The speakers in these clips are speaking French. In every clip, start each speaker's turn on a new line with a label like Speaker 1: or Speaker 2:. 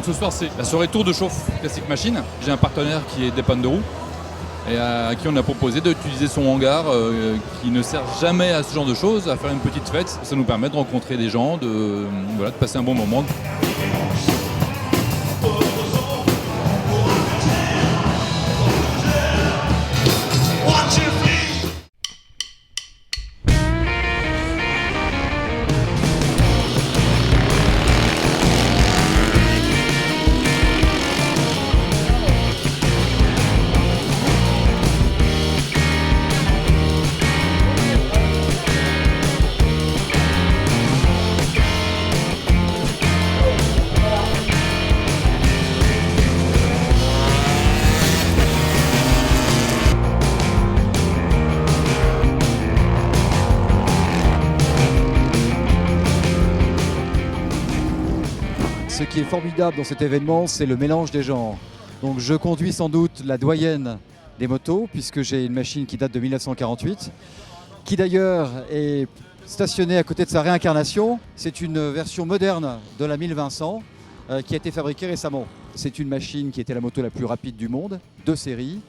Speaker 1: Donc ce soir, c'est la soirée tour de chauffe Classic Machine. J'ai un partenaire qui est Dépanne de Roue et à qui on a proposé d'utiliser son hangar qui ne sert jamais à ce genre de choses, à faire une petite fête. Ça nous permet de rencontrer des gens, de passer un bon moment.
Speaker 2: Ce qui est formidable dans cet événement, c'est le mélange des genres. Donc je conduis sans doute la doyenne des motos, puisque j'ai une machine qui date de 1948, qui d'ailleurs est stationnée à côté de sa réincarnation. C'est une version moderne de la 1500 qui a été fabriquée récemment. C'est une machine qui était la moto la plus rapide du monde, de série,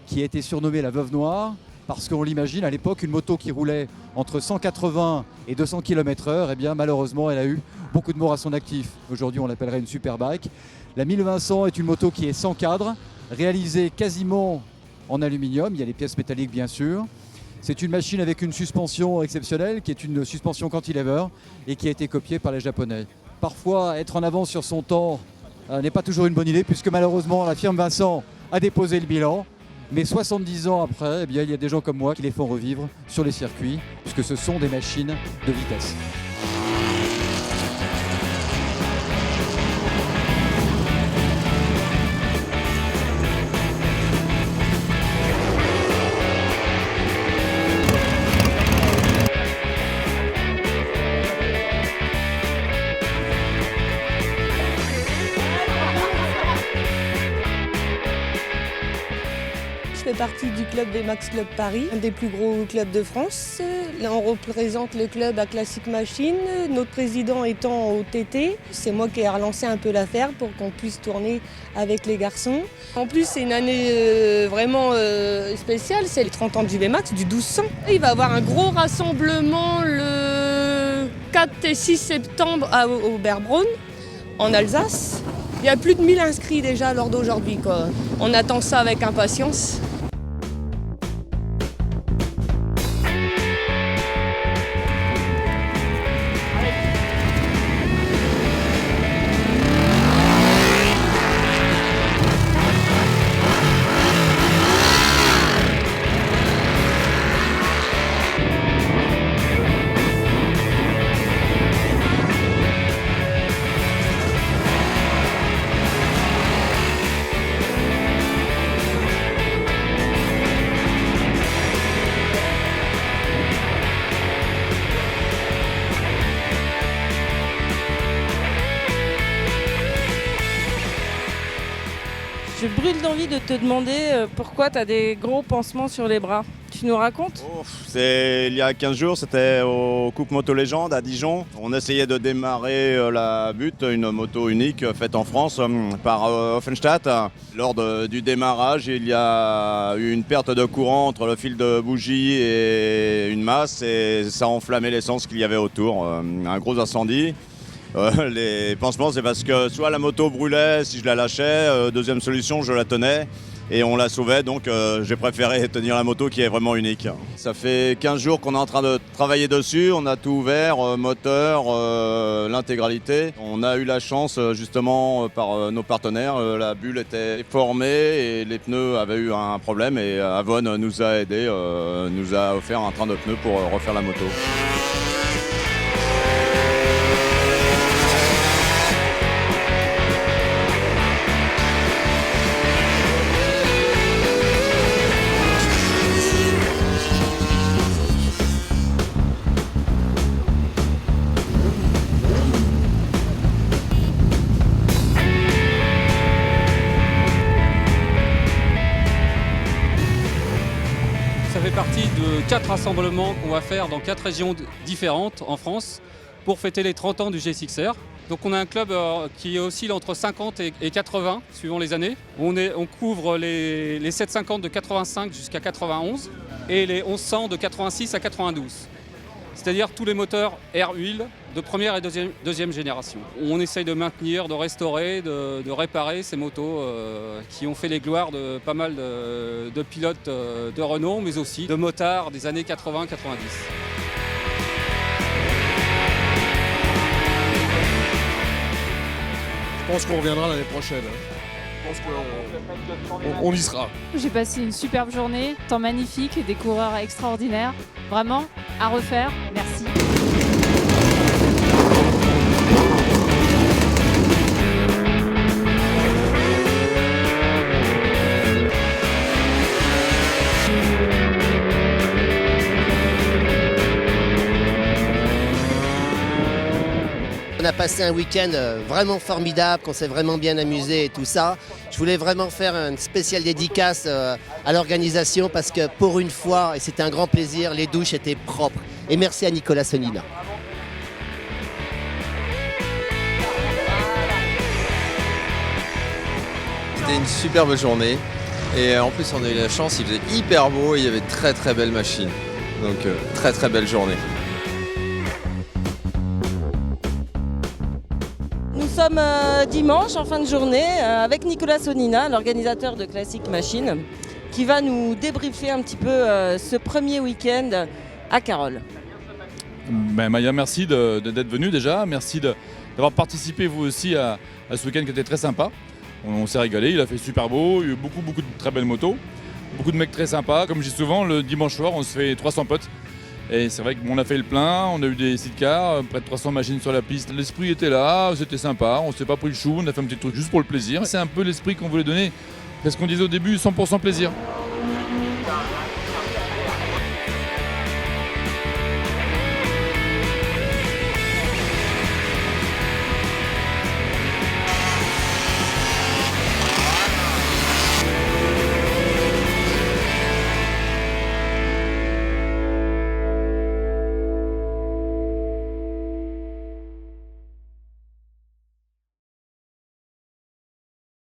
Speaker 2: qui a été surnommée la Veuve Noire, parce qu'on l'imagine à l'époque, une moto qui roulait entre 180 et 200 km/h, eh bien malheureusement elle a eu beaucoup de morts à son actif. Aujourd'hui on l'appellerait une superbike. La 1500 est une moto qui est sans cadre, réalisée quasiment en aluminium, il y a les pièces métalliques bien sûr. C'est une machine avec une suspension exceptionnelle, qui est une suspension cantilever et qui a été copiée par les Japonais. Parfois être en avance sur son temps n'est pas toujours une bonne idée, puisque malheureusement la firme Vincent a déposé le bilan. Mais 70 ans après, eh bien, il y a des gens comme moi qui les font revivre sur les circuits, puisque ce sont des machines de vitesse.
Speaker 3: Je fais partie du club des Max Club Paris, un des plus gros clubs de France. Là, on représente le club à Classic Machine, notre président étant au TT. C'est moi qui ai relancé un peu l'affaire pour qu'on puisse tourner avec les garçons. En plus, c'est une année vraiment spéciale, c'est les 30 ans du VMAX, du 1200. Il va y avoir un gros rassemblement le 4 et 6 septembre au Berbraun, en Alsace. Il y a plus de 1000 inscrits déjà lors d'aujourd'hui, quoi. On attend ça avec impatience.
Speaker 4: Je brûle d'envie de te demander pourquoi tu as des gros pansements sur les bras. Tu nous racontes ?
Speaker 5: Il y a 15 jours, c'était au Coupe Moto Légende à Dijon. On essayait de démarrer la Butte, une moto unique faite en France par Offenstadt. Lors du démarrage, il y a eu une perte de courant entre le fil de bougie et une masse et ça a enflammé l'essence qu'il y avait autour. Un gros incendie. Les pansements, c'est parce que soit la moto brûlait si je la lâchais, deuxième solution, je la tenais et on la sauvait, donc j'ai préféré tenir la moto qui est vraiment unique. Ça fait 15 jours qu'on est en train de travailler dessus, on a tout ouvert, moteur, l'intégralité. On a eu la chance justement par nos partenaires, la bulle était formée et les pneus avaient eu un problème et Avon nous a aidés, nous a offert un train de pneus pour refaire la moto.
Speaker 6: Ça fait partie de 4 rassemblements qu'on va faire dans 4 régions différentes en France pour fêter les 30 ans du G6R. Donc on a un club qui oscille entre 50 et 80 suivant les années. On couvre les 750 de 85 jusqu'à 91 et les 1100 de 86 à 92. C'est-à-dire tous les moteurs air huile de première et deuxième génération. On essaye de maintenir, de restaurer, de réparer ces motos qui ont fait les gloires de pas mal de pilotes de renom, mais aussi de motards des années 80-90.
Speaker 7: Je pense qu'on reviendra l'année prochaine. Je pense qu'on y sera.
Speaker 8: J'ai passé une superbe journée, temps magnifique, des coureurs extraordinaires. Vraiment, à refaire. Merci.
Speaker 9: On a passé un week-end vraiment formidable, qu'on s'est vraiment bien amusé et tout ça. Je voulais vraiment faire une spéciale dédicace à l'organisation parce que pour une fois, et c'était un grand plaisir, les douches étaient propres. Et merci à Nicolas Sonnina.
Speaker 10: C'était une superbe journée et en plus on a eu la chance, il faisait hyper beau et il y avait de très très belles machines. Donc très très belle journée.
Speaker 4: Nous sommes dimanche en fin de journée avec Nicolas Sonnina, l'organisateur de Classic Machine, qui va nous débriefer un petit peu ce premier week-end à Carole.
Speaker 1: Maya, merci d'être venue déjà. Merci d'avoir participé vous aussi à ce week-end qui était très sympa. On s'est régalé, il a fait super beau, il y a eu beaucoup de très belles motos. Beaucoup de mecs très sympas. Comme je dis souvent, le dimanche soir, on se fait 300 potes. Et c'est vrai qu'on a fait le plein, on a eu des sidecars, près de 300 machines sur la piste. L'esprit était là, c'était sympa, on s'est pas pris le chou, on a fait un petit truc juste pour le plaisir. C'est un peu l'esprit qu'on voulait donner, parce qu'on disait au début 100% plaisir.